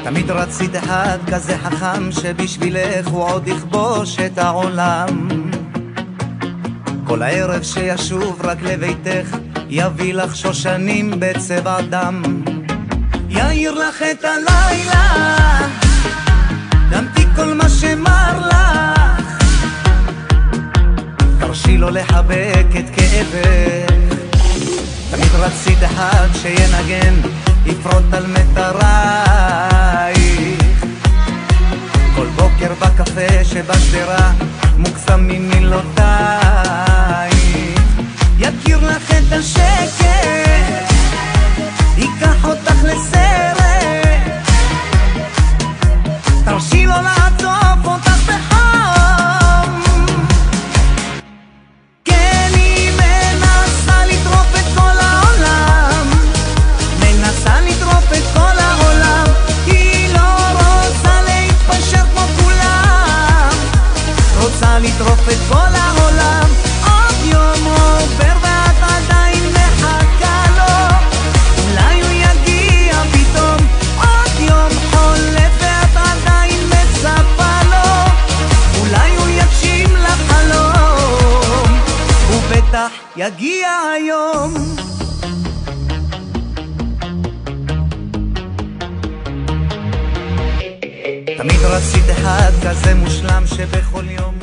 תמיד רצית אחד כזה חכם שבשבילך הוא עוד יכבוש את העולם. כל הערב שישוב רק לביתך יביא לך שושנים בצבע דם. יאיר לך את הלילה, דמתי כל מה שמר לך, תרשי לו לחבק את כאבך. תמיד רצית אחד שינגן, יפרוט על מטרייך, כל בוקר בקפה שבשדרה מוקסם ממילותייך. יכיר לך את השקט, ייקח אותך לסרט, תרשי לו לעטוף אותך בחום. כן, היא מנסה לטרוף את כל העולם, מנסה לטרוף את כל העולם. היא לא רוצה להתפשר כמו כולם, רוצה לטרוף את כל העולם. עוד יום עובר ואת עדיין מחכה לו, אולי הוא יגיע פתאום. עוד יום חולף ואת עדיין מצפה לו, אולי הוא יגשים לחלום, הוא בטח יגיע היום. תמיד רצית אחד כזה מושלם שבכל יום